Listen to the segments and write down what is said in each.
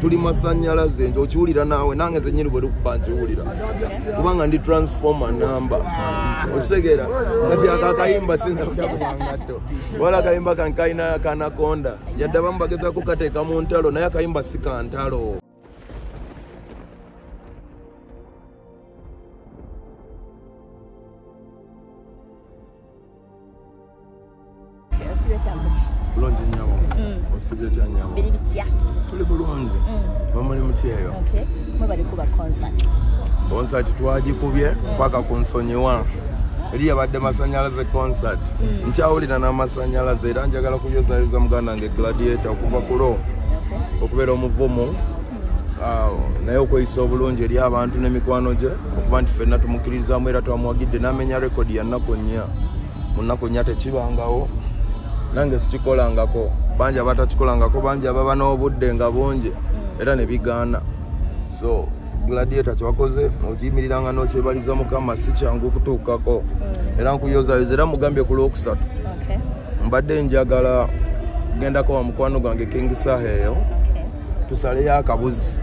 tuli masannyalaze nti okiwulira naawe nange zenyini bwe lukuba nkiwulira kubanga ndi transformer namba osegera kati akakayimba sinza kutya kumangatto wala akayimba kankayina kanakonda yadde abamu bagezaako kateeka mu ntalo naye akayimba si ka ntalo. Bulungi nnyo. Osibye kya nnyo. Biri bitya. Tuli bulungi. Bamuli mutya eyo. Okay. Mwe bali kuba concert. Concert twagikubye paka ku nsonyiwa. Eri yabadde masannyalaze concert. Nkyawulira n'amasannyalaze era njagala kuyozayoza muganda wange Gladiator okuva kulo. Okubeera omuvumu. Naye okweyisa obulungi eri abantu n'emikwano gye okuba nti ffenna tumukkiririzaamu era twamuwagidde n'amenya rekodi ya nnaku nnya. Mu nnaku nnya tekibangawo. Nange sikikolangako bangi abatakikolangako bangi ababa n'obudde nga bungi era ne bigaana. So Gladiator kyewakoze okiyimiriranga n'okyebaliza Mukama si kyangu okutuukako era nkuyozayoza era mugambye ku Lwokusatu mbadde njagala kugendako wa mukwano gwange King Saheyo tusaleyo akabuzi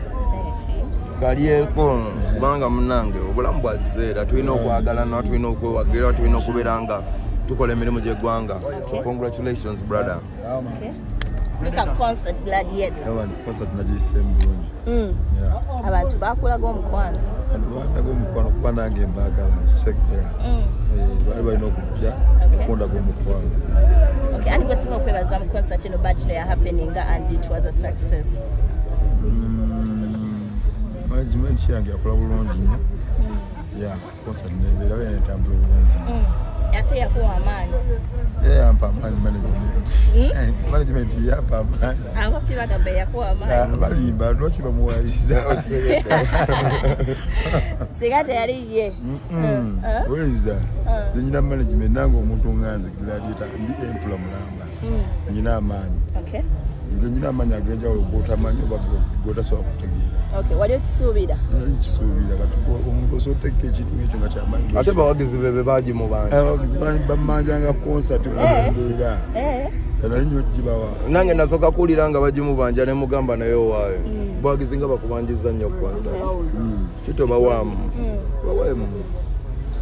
tukalyeko kubanga munange obulamu bwa kiseera tulina okwagalana tulina okwewagira tulina okubeera nga tukola emirimu gy'eggwanga. So congratulations brother. Okay. Look at concert Gladiator. Concert nagisembu bulungi. Abantu bakulaga omukwano. Bakulaga omukwano kuba nange mbagala shekera. Bali balina okujja okunda omukwano. Okay, and gwesinga okwebaza mu concert eno bachelor ya happening and it was a success. Management yange yakola bulungi nnyo. Yeah, concert nebeera n'entambula bulungi. Ate yakuwa amaanyi. Yampa amaanyi management. Management yampa amaanyi. Abapi bagamba yakuwa amaanyi. Balimba lwaki bamuwayiza. Singa teyali ye. Oyinza. Nze nyina management nange omuntu nganze Gladiator ndi empula mulamba. Nyina amaanyi. Okay. Nze nyina amaanyi ag'enjawulo g'otamanyi oba g'otasobola kutegeera. Okay, wali okisuubira? Kisuubira kati omuntu osobola oteeka ekintu ekyo nga kyamaanyi. Ate bawagizi bebe baagi mu bantu. Abawagizi bamanjanga concert olw'embeera. Nali nnyo gibawa. Nange nasooka kuwulira nga bagimubanja ne mugamba naye owaayo. Bawagizi nga bakubanjiza nnyo concert. Kito bawaamu. Bawaamu.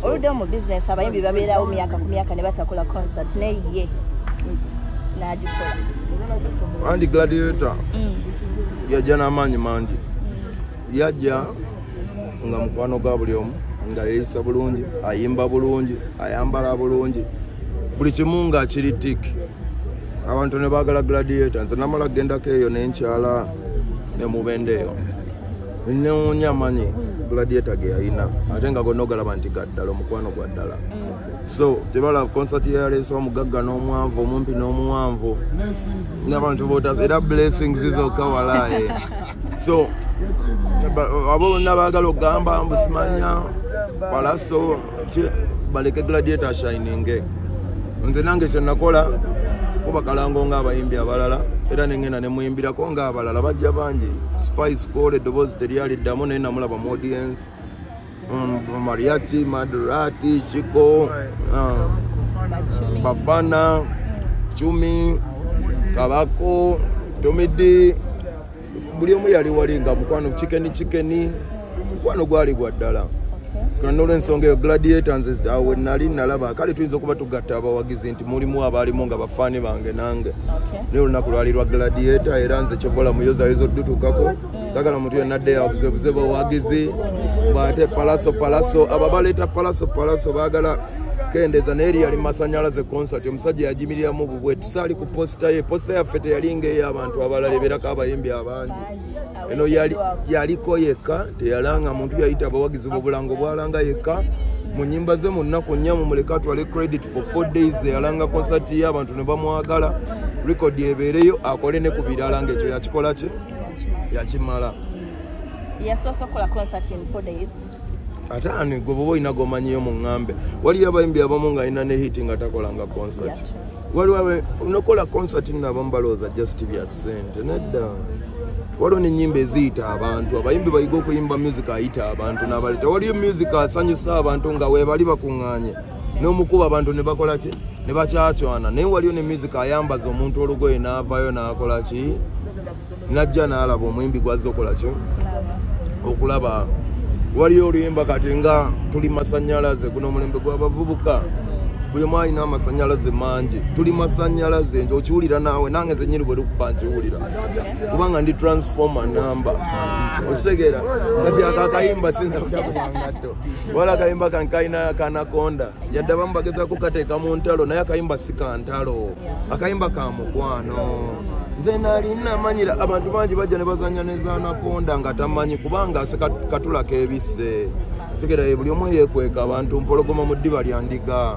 Oludde mu business abayimbi babeerawo myaka ku myaka ne batakola concert naye ye n'agikola. Andi Gladiator yajja n'amaanyi mangi. Yajja nga mukwano gwa buli omu nga yeeyisa bulungi ayimba bulungi ayambala bulungi buli kimu nga kiri tiki. Abantu ne baagala Gladiator nze namala gendako eyo n'enkyala ne mubende eyo nenoonya amanyi Gladiator ge yalina ate nga gonna ogalaba nti gaddala omukwano gwa ddala. So tebala concert yaleesa omugagga n'omwanvu omumpi n'omuwanvu n'abantu bootaza era blessings zizokka walaaye. So abo bonna baagala okugamba mbusimanya palaso baleke Gladiator shininge. Nze nange kye nakola kuba kalango ng'abayimbi abalala era nengenda ne muyimbirako ng'abalala bajja bangi. Spice Cole eddoboozi teryaliddamu naye namulaba mu audience. Mariachi, Madarati, Chico, Bafana, Chumi, Kabako, Tomidi. Buli omu yali wali nga mukwano chikeni mukwano gwali gwa ddala. Kana olw'ensonga eyo Gladiator nze awe nali nalaba kale tuyinza okuba tugatta abawagizi nti mulimu abaalimu nga bafaani bange nange. Naye olunaku lwali lwa Gladiator era nze kyovola muyozayoza oddutukako sagala muntu yenna adde yabuzebuze bawagizi bwate palaso abo baleeta palaso baagala kendeza naye yali masannyalaze concert omusajja yagimiriramu bubwe tisaali ku posta yaffe teyalinga ey'abantu abalala ebeerako abayimbi abangi. Eno yaliko yekka teyalanga muntu yayita abawagizi b'obulango bwalanga yekka mu nnyimba ze mu nnaku nnya mumuleka atwale credit for 4 days yalanga concert ye abantu ne bamwagala record ebeereyo akole ne ku birala ng'ekyo yakikola kye yakimala. Yasoose okukola concert in 4 days. Ate ani gwe bwoba olina gomanyiyo mu ŋŋambe waliyo abayimbi abamu ng'alina ne hiti nga takolanga concert. Waliwo nokola concert n'abamu balowooza just bya ssente nedda. Waliwo n'ennyimba eziyita abantu abayimbi bayiga okuyimba music ayita abantu n'abaleta. Waliyo music asanyusa abantu nga weebali bakuŋŋaanye n'omukuba abantu ne bakola ki ne bakyacwana. Naye waliyo ne music ayambaza omuntu olugoye n'avaayo n'akola ki najja n'alaba omuyimbi gwazze okola kyo okulaba waliyo oluyimba kati nga tuli masannyalaze guno omulembe gw'abavubuka buli omu alina amasannyalaze mangi tuli masannyalaze nti okiwulira naawe nange zenyini bwe lukuba nkiwulira kubanga ndi transformer namba okisegeera kati akakayimba sinza kutya ku mwangatto wala akayimba kankalina kanakonda yadde abamu bagezaako kateeka mu ntalo naye akayimba si ka ntalo akayimba ka mukwano nze naali namanyira abantu bangi bajja ne bazannya nezanakonda nga tamanyi kubanga katula kebisse tegeera buli omu yeekweka abantu mpologoma mu ddiba lya ndiga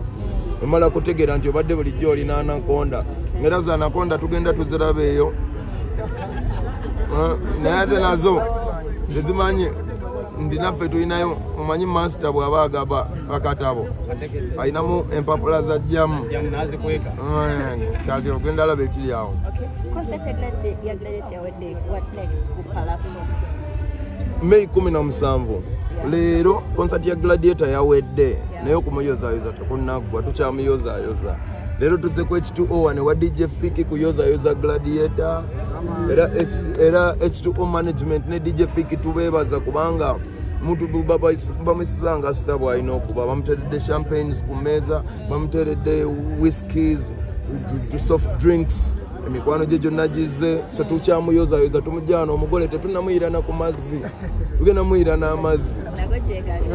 omala kutegeera nti obadde bulijjo olina anakonda ngera zanakonda tugenda tuziraba eyo naye ate nazo tezimanyi ndinaffe tulinayo omanyi masita bw'aba agaba akatabo alinamu empapula za jjamu kati ogenda alaba ekiri awo May 17 leero konsati ya Gladiator yawedde naye okumuyozayoza tekunaggwa tukyamuyozayoza leero tuzze ku H2O ne wa DJ Fiki kuyozayoza Gladiator era H2O management ne DJ Fiki tubeebaza kubanga muntu bamusanga sita bwalina okuba bamuteredde champagnes ku mmeeza bamuteredde whiskies soft drinks emikwano gye gyonna gizze so tukyamuyozayoza tumujjana omugole tetunamuyirana ku mazzi tugenda muyira n'amazzi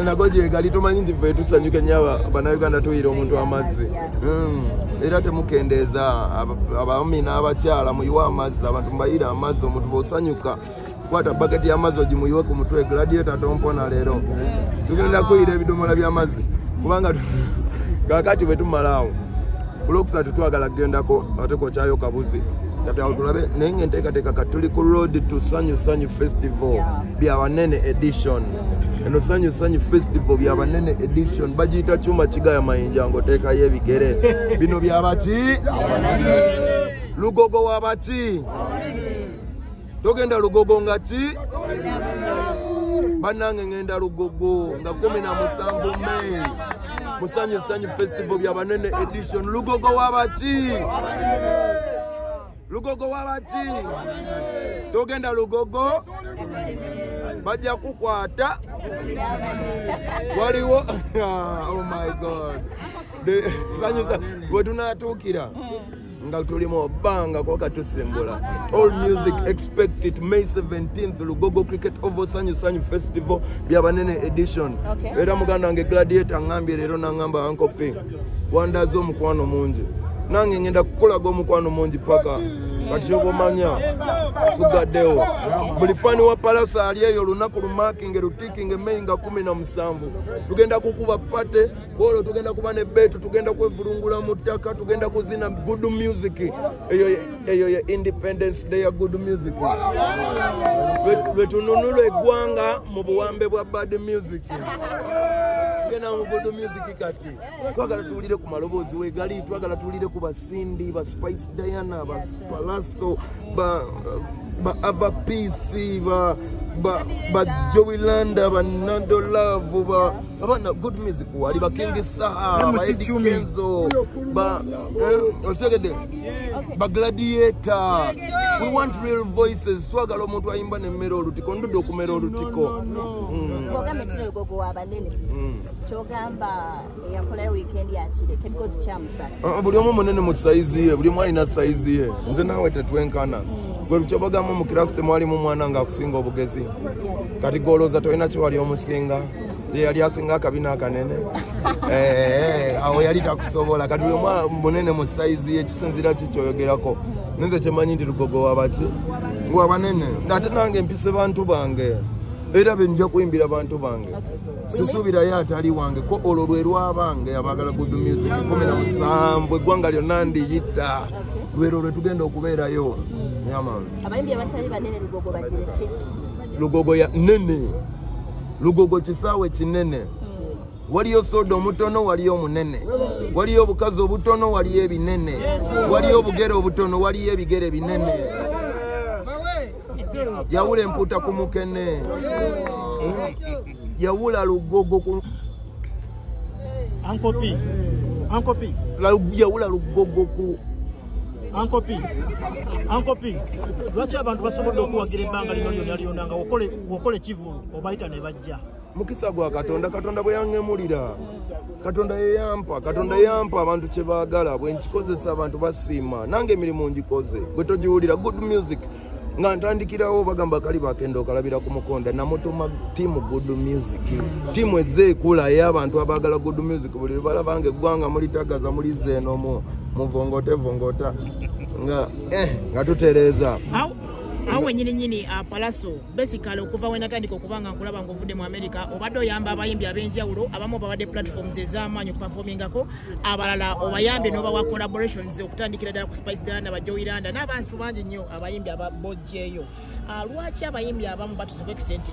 nago gyegali tumanyi nti ffe tusanyuke nnyo bannayuganda tuyira omuntu amazzi era temukendeeza abaami n'abakyala muyiwe amazzi abantu mubayire amazzi omuntu bw'osanyuka kwata baketi y'amazzi ogimuyiwe ku mutwe Gladiator tompona leero tugenda kuyira ebidomola by'amazzi kubanga kakati bwe tumalaawo olwokusatu twagala kugendako ate kokyayo kabuzi kati awo tulabe naye ngenteekateeka kati tuli ku road to Sanyu Sanyu Festival byabanene edition eno Sanyu Sanyu Festival byabanene edition bagiyita kyuma kigaya mayinja ngoteekayo ebigere bino byabaki lugogo wabaki togenda lugogo nga ki bannange ngenda lugogo nga 17 May Musanyu Sanyu Festival byabanene edition lugogo wabaki togenda lugogo bajja kukwata waliwo oh my god bwe tunatuukira nga tulimo banga kwa tusimbula all music expect it May 17th Lugogo Cricket Oval Sanyu Sanyu Festival byabanene edition era muganda wange Gladiator ngambye leero nangamba Uncle P wandazo omukwano mungi nange ngenda kukolaga omukwano mungi paka kati kyobomanya tugaddewo buli fani wa palasa ali eyo olunaku lumakinge lutikinge May nga 17 tugenda kukuba pate olwo tugenda kuba ne betu tugenda kwevulungula mu ttaka tugenda kuzina good music eyo ya Independence Day ya good music lwetununula eggwanga mu buwambe bwa bad music tugenda mu good music kati twagala tuwulire ku maloboozi wegali twagala tuwulire ku basindi ba Spice Diana ba Palaso ba Ava PC ba Joey Landa ba Nando Love ba abana good music wali ba King Saha ba Eddie Kenzo ba osegede ba Gladiator we want real voices twagala omuntu ayimba ne mmero olutiko ndudo okumera olutiko Bogambe tino lugogo wabanene chogamba yakola weekend yakire because chamusa buli omu munene mu size ye buli omu alina size ye nze nawe tetwenkana gwe lukyobagamo mu kirasi mwalimu mwana nga akusinga obugezi kati golooza tolina kiwali omusinga yali asinga akabina akanene awo yali takusobola kati buli omu munene mu size ye kisinzira kikyoyogerako nenze kyemanyi nti lugogo wabaki wabanene ate nange mpise bantu bange era benja kuyimbira bantu bange sisuubirayo atali wange ko olwo lwe lwabange abagala good music 17 eggwanga lyonna ndiyita lwero lwe tugenda okubeerayo abayimbi abatali banene lugogo bagireke lugogo ya nene lugogo kisaawe kinene waliyo soda omutono waliyo omunene waliyo obukazi obutono waliyo ebinene waliyo obugere obutono waliyo ebigere binene yawula empuuta ku mukene yawula lugogo ku Uncle P. yawula lugogo ku Ankopi lwaki abantu basobodde okuwagira ebbanga lino lyonna lyonna nga wokole kivulu obayita ne bajja mukisa gwa katonda bwe yangemulira katonda yeyampa abantu kye baagala bwe nkikozesa abantu basiima nange emirimu ngikoze gwe togiwulira good music nga ntandikirawo bagamba kali bakenda okalabira ku mukonda namutuma tiimu good music tiimu ezze ekula y'abantu abaagala good music buli lubalabanga eggwanga mulitagaza mulize eno muvongota nga tutereeza awe nyini Palaso basically okuva we natandika okubanga nkulaba ng'ovudde mu America obadde oyamba abayimbi ab'enjawulo abamu babadde platforms ez'amaanyi okuperformingako abalala obayambye n'obawa collaborations okutandikira ddala ku Spice Danda bajoyiranda n'abantu bangi nnyo abayimbi ababojjeeyo lwaki abayimbi abamu batuuse ku extent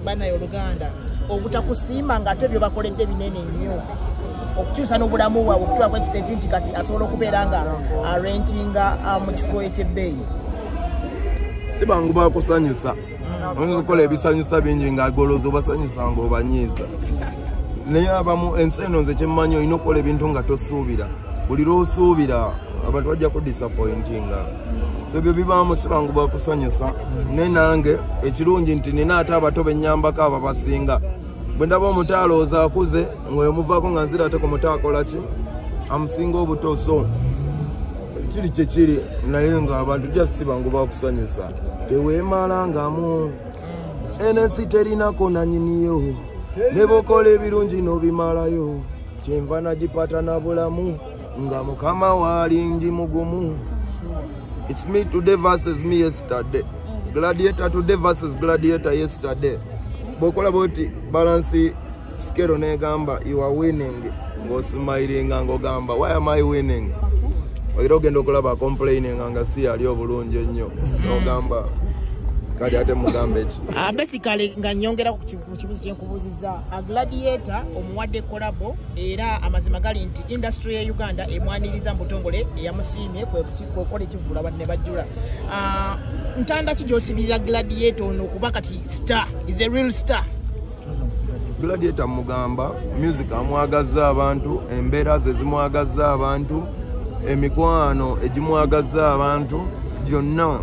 banayo Oluganda obutakusiima ng'ate byo bakoledde binene nnyo okukyusa n'obulamu bwabwe okutwala ku extent nti kati asobola okubeera nga arentinga mu kifo ekyebbeeyi si bangu bakusanyusa oyinza okukola ebisanyusa bingi ng'agoloza obasanyusa ng'obanyiiza naye abamu ensi eno nze kyemmanyi olina okukola ebintu nga tosuubira buli lw'osuubira abantu bajja ku disappointinga so ebyo bibaamu si bangu bakusanyusa naye nange ekirungi nti nina ate abato bennyambako ababasinga bwe ndaba omutaalooza akuze ng'oyo muvaako nga nzira ate ku muto akola ki amusinga obuto so kiri kyekiri naye ng'abantu jasi bangu bakusanyusa teweemalangamu enensi terinako nanyiniyo ne bokola ebirungi n'obimalayo kyenva nagipata na bulamu nga mukama waalingi mugumu it's me today versus me yesterday gladiator today versus gladiator yesterday bokola boti balance scale negamba you are winning go smiling ngogamba why am I winning oyiro gendo okulaba complaining nga si ali obulungi ennyo nogamba kali ate mugambe ki basically nga nyongera ku kibuzo kyenkubuuziza gladiator omuwadde kolabo era amazima gali nti industry ya Uganda emwaniriza mu butongole eyamusiimye kwekola ekivula badde ne bajjula ntanda ki gy'osibirira gladiator ono kuba kati star is a real star gladiator mugamba music amwagaza abantu embeera ze zimwagaza abantu emikwano egimwagaza abantu gyonna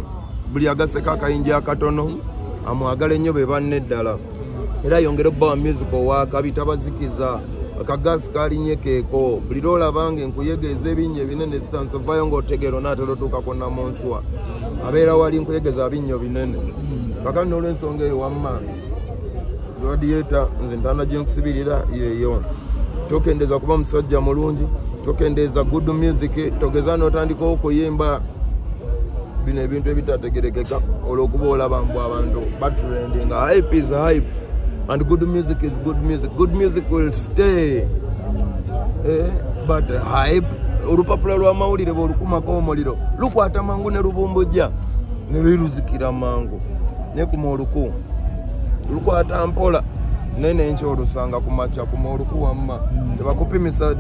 buli agaseko akayinja akatono amwagala ennyo be banne ddala era yongera obbawa music owakabi tabazikiza akagasi kalinye keeko buli lwolabanga enkuyegeza ebinnya ebinene zitansovayo ng'otegeero n'atera otuukako namonswa abeera wali nkuyegeza binnyo binene kakati n'olw'ensonga eyo wamma gladiator nze ntanda gyenkusibirira yeeyo tokendeeza kuba musajja mulungi tokendeeza good music togeza n'otandikawo okuyimba bino ebintu ebitategerekeka olw'okuba olaba mbu abantu batrending hype is hype and good music is good music will stay but hype olupapula lw'amawulire bw'olukumako omuliro lukwata mangu ne lubumbujja ne lwiruzikira mangu ne kuma oluku lukwata mpola nene encho olusanga kumacha kuma oluku wamma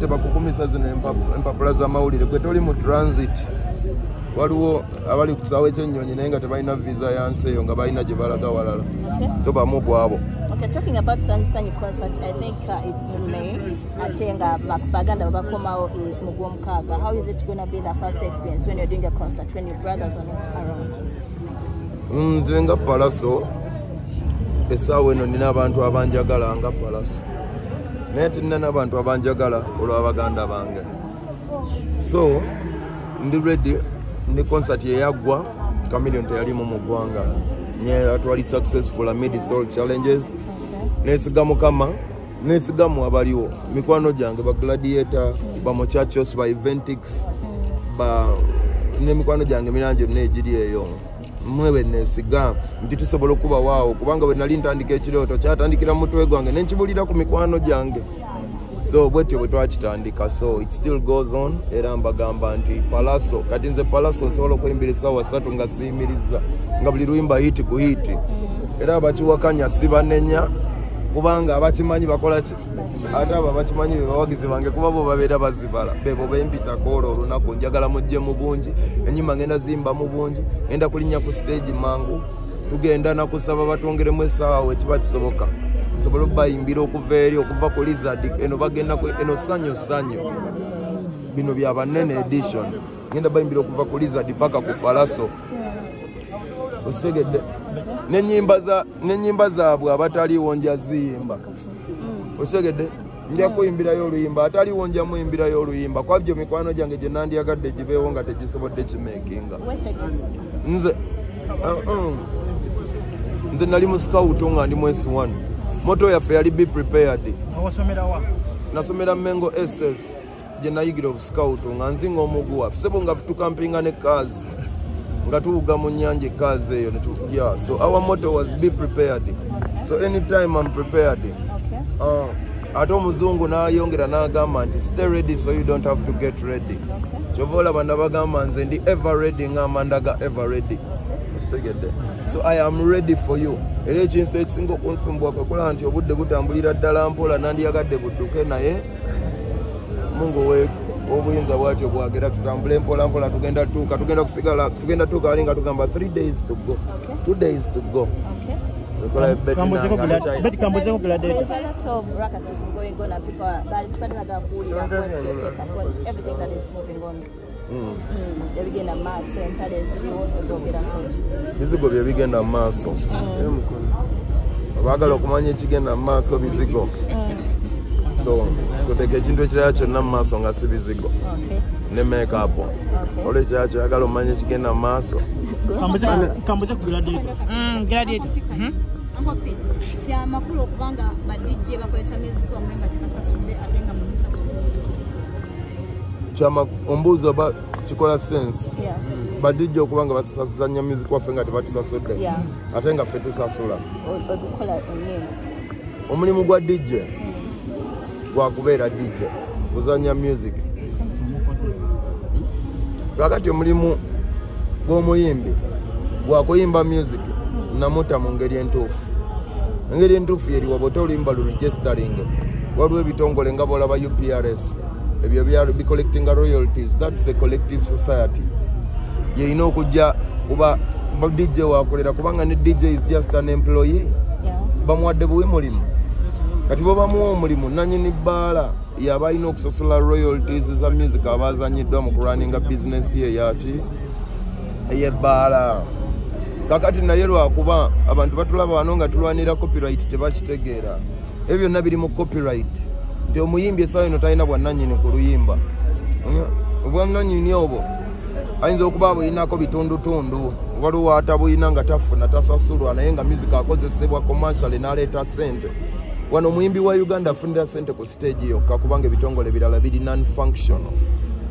tebakukumisa zino empapula z'amawulire gwe toli mu transit waliwo abali ku kisaawe ky'ennyonyi naye nga tebalina visa yansi eyo nga balina gye balaga walala tobamu kwabo. Okay, talking about Sanyu concert, I think it's in May. Atenga baganda babakomao mu Gwomukaaga. How is it going to be the first experience when you're doing a concert when your brothers are not around? Nze nga Palaso essaawa eno nina abantu abanjagala nga Palaso naye tinina n'abantu abanjagala olw'abaganda bange, so ndi ready. Ni concert yeyaggwa Chameleone teyalimu mu ggwanga nyera twali successful amid all challenges. Nesiga mukama nesigamu abaliwo mikwano gyange ba Gladiator ba Muchachos ba Eventix ba ne mikwano gyange miranje negiri eyo mwewe nesiga nti tusobola okuba waawo kubanga bwe nali ntandika ekirooto kyatandikira mutwe gwange nenkibulira ku mikwano gyange, so bwetyo bwe twakitandika, so it still goes on. Era mbagamba nti Palaso kati nze Palaso nsobola okuyimbira essaawa 3 nga siyimiriza nga buli luyimba hiti ku hiti, era abakiwakanya sibanenya kubanga abakimanyi bakola ki ate abo abakimanyi bebawagizi bange kuba bo babeera bazibala bebo bempitako olwo olunaku njagala mujje mu bungi ennyima ngenda zimba mu bungi ngenda kulinnya ku stage mangu tugenda nakusaba batwongeremu essaawa wekiba kisoboka nsobola okubayimbira okuva eri okuva ku Lizard eno bagenda eno sanyu bino bya banene edition ngenda bayimbira okuva ku Lizard paka ku Palaso osegedde n'ennyimba zaabwe abataliwo nja ziyimba osegedde nja kuyimbirayo oluyimba ataliwo nja muyimbirayo oluyimba kwabyo mikwano gyange gye nandiyagadde gibeewo nga tegisobodde kimekinga nze nali mu scout nga ndi mwesi 1 moto yaffe yali be prepared. Nasomera Mengo SS gye nayigira of scout nga nzinga omugu waffe sebo nga tukampinga ne kazi nga tuwuga mu nnyanja ekazi eyo yeah, so our motto was be prepared, so anytime I'm prepared. Ate omuzungu n'ayongera n'agamba nti stay ready so you don't have to get ready. Kyova olaba nabagamba nze ndi ever ready ng'amandaga ever ready. So I am ready for you. Era ekintu ekisinga okunsumbuwa kakola nti obudde butambulira ddala mpola nandiyagadde budduke naye Mungu we obuyinza bwatyo bwagera tutambule mpola mpola tugenda kusigala tugenda tuuka wali nga tugamba 3 days to go, 2 days to go. There's a lot of ruckuses going on before, but it's better than what's your take up everything that is moving on. Ebigenda maaso entale eziriwo ezogera kungi bizigo bye bigenda maaso abaagala okumanya ekigenda maaso bizigo so tuteeka ekintu ekirala kyonna maaso nga si bizigo ne make-up olwekirala kyoyagala omanya ekigenda maaso kambuze ku gladiator kyamakulu okubanga ba DJ bakozesa music wamwe nga tebasasudde ate nga munisasudde chama ombuzo ba kikola sense ba DJ okubanga basasudde nya music waffe nga tebatusasudde ate nga ffe tusasula odukola onyene omulimu gwa DJ gwa kubeera DJ kuzanya music wakati omulimu gw'omuyimbi gwa kuyimba music namuta mu ngeri entuufu. Engeri entuufu yeriwa bw'ote oluyimba lu registering waliwo ebitongole nga bw'olaba UPRS ebyo byali be collecting royalties. That's a collective society. Yerina okujja kuba DJ wakolera kubanga ne DJ is just an employee. Bamuwadde buwi mulimu kati bo bamuwa omulimu nannyini bbaala yaba alina okusasula royalties za music abazanyiddwa mu kurunninga business ye yaki ey'ebbaala. Kakati naye lwakuba abantu batulaba wano nga tulwanira copyright tebakitegeera ebyo byonna biri mu copyright nti omuyimbi essaawa eno talina bwannannyini ku luyimba obwannannyini obwo ayinza okuba bulinako bitundutundu waliwo atabulina nga tafuna tasasulwa naye nga music akozesebwa commercial n'aleeta ssente wano omuyimbi wa Uganda afunira ssente ku stage yokka kubanga ebitongole birala biri non-functional.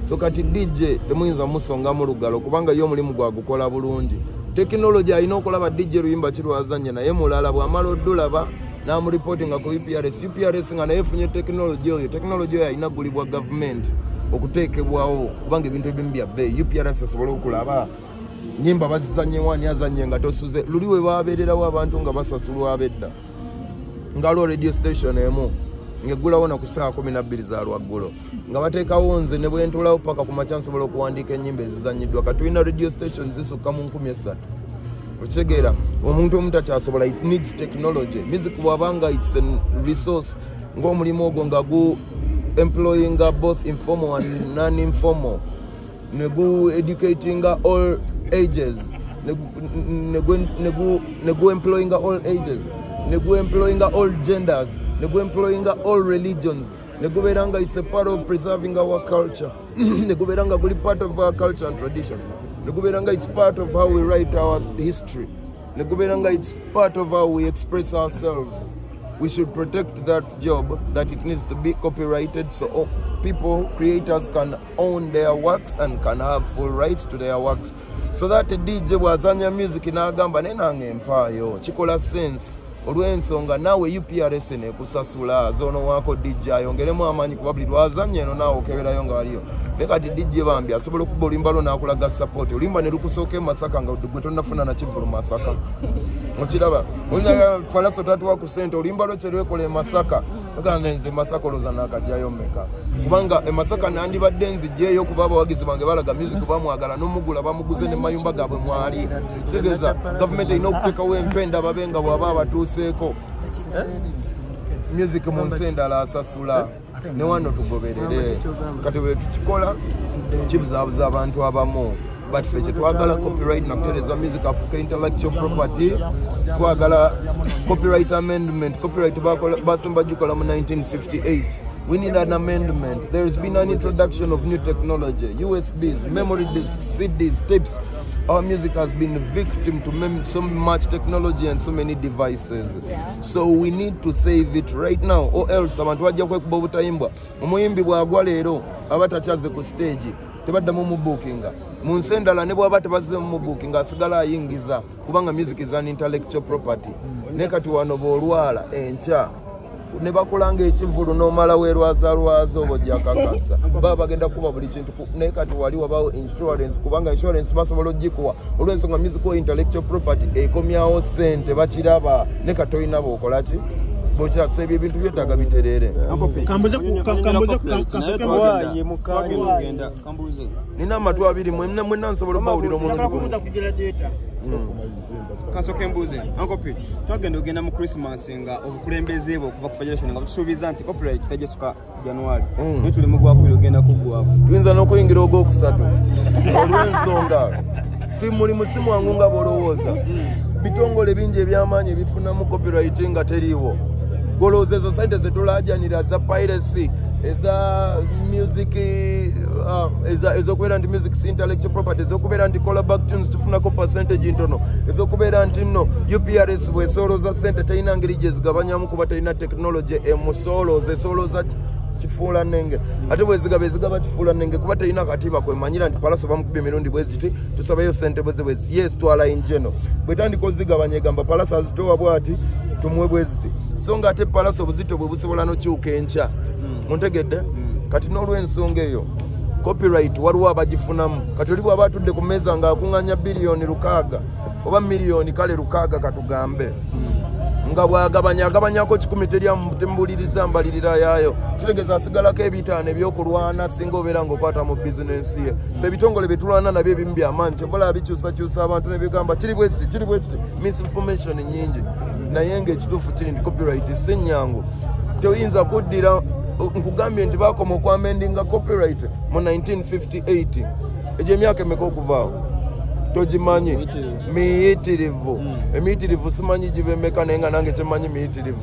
So kati DJ temuyinza musongamu lugalo kubanga ye omulimu gwagukola bulungi. Technology alina okulaba DJ luyimba kirwazanya naye mulala bw'amala oddulaba n'amuripoti nga ku UPRS nga naye efunye technology oyo alina gulibwa government okuteekebwawo kubanga ebintu ebimu bya bbeeyi UPRS asobole okulaba nyimba bazizanye wani azanye nga tosuze luli we baabeererawo abantu nga basasulwa abedda ngaliwo radio station emu ngegulawo na ku ssaawa 12 za lwaggulo nga bateekawo nze ne bwe ntuulawo paka ku makya nsobola okuwandiika ennyimba ezizanyiddwa kati tulina radio station zisukka mu 13 okitegeera omuntu omu takyasobola. It needs technology. Music bw'abanga it's a resource ng'omulimu ogwo nga gu employing both informal and non-informal ne gu educating all ages ne gu employing all ages ne gu employing all genders ne gu employing all religions ne gubeeranga it's a part of preserving our culture ne gubeeranga guli part of our culture and traditions ne gubeeranga it's part of how we write our history ne gubeeranga it's part of how we express ourselves. We should protect that job, that it needs to be copyrighted so people, creators can own their works and can have full rights to their works. So that the DJ wazanya music n'agamba nenange empaayo kikola sense olw'ensonga naawe UPRS nekusasula zono wako DJ ayongeremu amaanyi kuba buli lwazanya eno naawe okeberayo nga waliyo naye kati DJ bambi asobola okuba olimba lwo n'akulaga support olimba ne lukusooka e Masaka nga gwe tonnafuna na kivulu Masaka okiraba olina Palaso tatuwa ku ssente olimba lwo kyerwekola e Masaka ogamba nze Masaka olooza n'akajjayo mmeka kubanga e Masaka nandibadde nzijjeeyo kuba abawagizi bange balaga music bamwagala n'omugula bamuguze ne mayumba gaabwe mwali kitegeeza gavumenti erina okuteekawo empenda babe nga bw'aba abatuuseeko music mu nsi endala asasula ne wano tugoberere kati bwe tukikola kibuzaabuza abantu abamu but ffe kye twagala copyright nakutereza music afuka intellectual property twagala copyright amendment copyright basemba gikola mu 1958. We need an amendment. There has been an introduction of new technology, USBs, memory disks, CDs, tapes. Our music has been victim to so much technology and so many devices. Yeah. So we need to save it right now, or else abantu wajja kwekuba obutayimbwa. Omuyimbi bwagwa leero abatachaze ku stage tebaddamu mu bookinga. Mu nsi endala ne bw'aba tebazze mu bookinga asigala ayingiza kubanga music is an intellectual property. Ne kati wano bw'olwala enkya ne bakulanga ekivulu n'omala weerwazalwaza oba ojja kakasa baba bagenda kuba buli kintu naye kati wali wabawo insurance kubanga insurance basobola ogikuwa olw'ensonga musical intellectual property ekomyawo ssente bakiraba ne kati olina bw'okola ki bw'okyasa ebyo ebintu byetaaga biterere. Nina amatu abiri mwenna nsobola obawulira omubiri gumu. Kansoke mbuze ankopi twagenda ogenda mu Christmas nga obukulembeze bwo okuva ku federation nga busuubiza nti copyright tajesuka January ne tuli mu gwakubiri ogenda kugwaako tuyinza n'okuyingira ogwokusatu olw'ensonga si mulimu si mwangu nga bw'olowooza bitongole bingi eby'amaanyi ebifunamu copyright nga teriiwo golowooza ezo sente zetulaajanira za piracy eza music ezokubeera nti music intellectual property ezokubeera nti kola back tunes tufunako percentage ntono ezokubeera nti nno UPRS bwesoolooza sente terina ngeri gye zigabanyamu kuba terina technology emusoolooza esoolooza kifuula nnenge ate bwezigaba kifuula nnenge kuba terina katiba kwemanyira nti palaso bamukubye emirundi bweziti tusabayo sente bwezi yes twala injeno bwetandika ozigabanya egamba palaso azitowa bwati tumuwe bweziti so nga ate palaso obuzito bwe busobola nokyuka enkya ontegedde kati n'olw'ensonga eyo copyright waliwo abagifunamu kati oli bw'aba atudde ku mmeeza ng'akuŋŋanya biliyoni 600 oba miliyoni kale 600 katugambe nga bw'agabanyako 10 tembuliriza mbalirira yaayo kitegeeza asigalako ebitaano ebyokulwana singa obeera ng'okwata mu bizinensi ye so ebitongole bye tulwana nabyo ebimu by'amaanyi kyobola bikyusakyusa abantu ne bigamba kiri bwe kiti misinformation nyingi naye ng'ekituufu kiri nti copyright si nnyangu toyinza kuddira nkugambye nti baakoma okwamendinga copyright mu 1958 egyo emyaka emeka okuvaawo togimanyi miyitirivu emiyitirivu simanyi gibemeka naye nga nange kyemanyi miyitirivu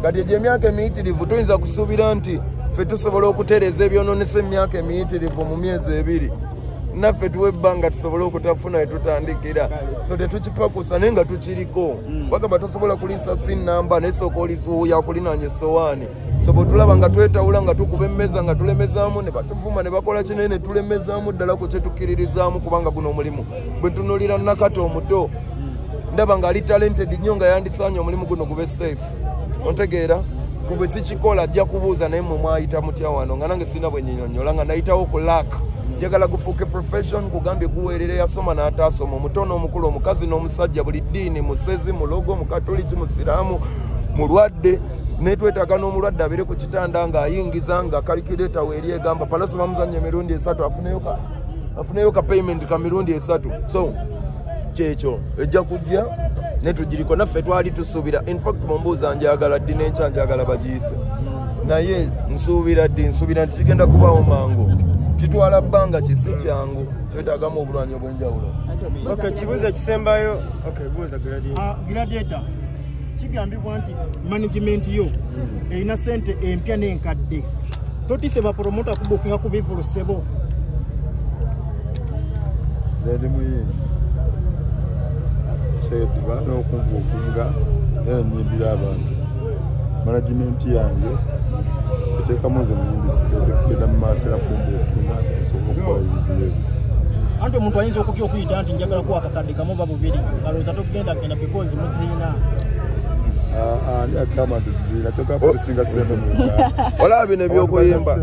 kati egyo emyaka emiyitirivu toyinza kusuubira nti ffe tusobola okutereeza ebyononesa emyaka emiyitirivu mu myezi 2 naffe tuwe ebbanga tusobole okutafuna etutandikira so tetukipakusa naye nga tukiriko bagamba tosobola kuliisa sinnamba naye sooka yakulinanya essowaani so bwetulaba nga twetawula nga tukuba emmeza nga tulemezaamu ne batuvuma ne bakola kinene ne tulemezaamu ddala ku kyetukkiririzaamu kubanga guno omulimu bwe tunulira Nakato omuto ndaba ng'ali talented nnyo nga yandisaanye omulimu guno gube safe ontegeera kubwe sikikola ajja kubuuza naye mwe mwayita mutya wano nga nange sirina bwe nyinyonnyola nga nayitawo ku laaka njagala gufuuke profession kugambye guweerere yasoma n'ataasoma omuto n'omukulu omukazi n'omusajja buli ddiini musezi mulogo mukatoliki musiraamu mulwadde netwetaaga n'omulwadde abeere ku kitanda ng'ayingiza nga calculator weeri egamba palaso bamuzannya emirundi 3 afuneyo ka payment ka mirundi 3 so kyekyo ejja kujja netugiriko naffe twali tusuubira infact mumbuuza njagala ddi n'enkya njagala bagiyise naye nsuubira nti kigenda kubaawo mangu kitwala bbanga kisi kyangu kyetaagamu obulwanyi obw'enjawulo kibuuzo kisembayo buuza Gladiator kigambibwa nti management yo erina sente empya n'enkadde totise bapromota kubukinga ku bivulu sebo ndi muyimbi kyedi baana okunbukinga era nyimbira abantu management yange eteekamu ze muyimbisi egenda mu maaso era kumbukinga esobola okukola ebintu ebyo anti omuntu ayinza okutya okuyita nti njagala kuwa akakadde kamu oba bubiri alowooza togenda because muziina ani agamba nti tuziina togamba tusinga sente olaba bino ebyokuyimba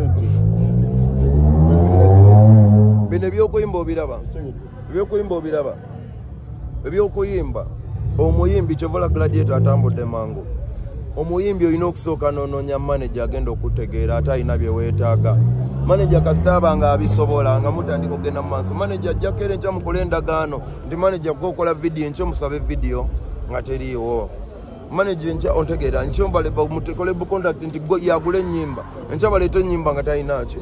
bino ebyokuyimba obiraba ebyokuyimba omuyimbi kyovola Gladiator atambudde mangu omuyimbi olina okusooka noononya manager agenda okutegeera ate alina bye weetaaga manager kasitaaba nga abisobola nga mutandika okugenda mu maaso manager ajjako era enkya mukula endagaano nti manager gwokola vidiyo enkya omusabe vidiyo nga teriiwo manager ncha ontegera nchomba leba mutekole bu contact nti yagule nyimba ncha balete nyimba nga tayinacho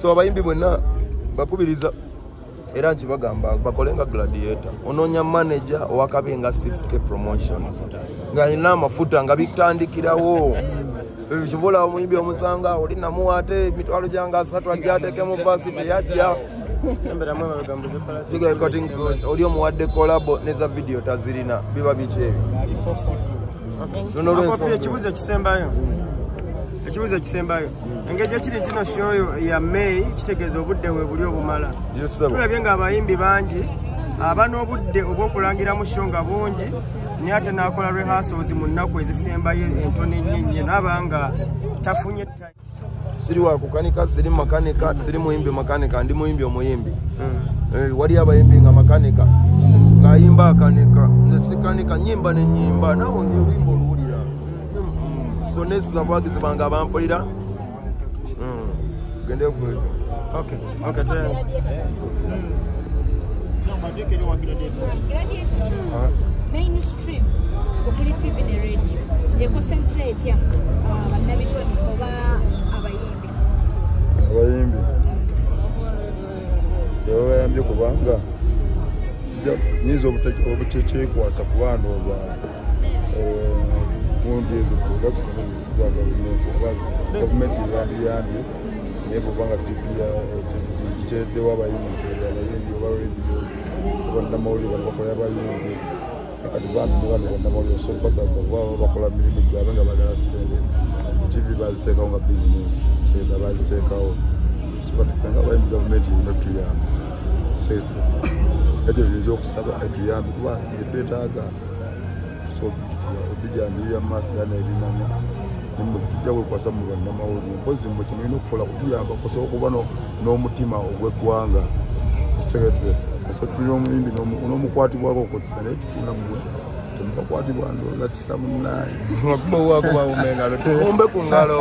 so abayimbi bonna bakubiriza era nchibagamba bakolenga Gladiator ononya manager wakabenga Sifuke Promotions nga ina mafuta nga bitandikirawo ebivola omuyimbi omusanga oli namuwate mitwalo janga 3 agyateke mu varsity yajja sembera mwe bagambuze palasi tiga cutting oli omuwadde collab neza video tazirina biba biche ekibuzo kisembayo engeri kiri kino shoyo ya May kitegeeza obudde we buli obumala tulabye nga abayimbi bangi aba n'obudde obw'okulangira mu show nga bungi naye ate n'akola rehearsals mu nnaku ezisembayo entono ennyo n'abanga tafunye time siri wa kukanika siri makanika siri muimbi makanika ndi muimbi omuyimbi wali abayimbi nga makanika ngayimba akanika nesikanika nyimba ne nyimba nawo ndi wimbo lulira so next zabagi zibanga bampulira gende ku okay mainstream kuri TV ne radio ekosese etya bannabitoni oba abayimbi yabayambye kubanga nizo obuteekyekwasa kubandooza gundi ezo productionzisiza gavumenti yandiyambye naye bwobanga gitereddewo abayimbi oba radios oba nnamawulire bano bakola abayimbi kati bambi nebano bannamawulire so basasa baba bakola mirimu gyabwe nga bagala sente TV baziteekawo nga bizinesi kyenda baziteekawo sibatufenga abayimbi gavumenti erina tuyamba ekyo tuyinza okusaba etuyambe kuba etwetaaga obijambirira mu maaso yana ebimanya nimwe tujja kwekwasa mu bannamawulire mpozi mwe kimulina okukola kutuyamba kusobola okuba n'omutima ogw'eggwanga kitegedde so tulina omuyimbi n'omukwatibwako okutisa naye kikuna mugwe temukakwatibwa ndooza kisa munnaye akuba wakuba umengalo tumbe ku ngalo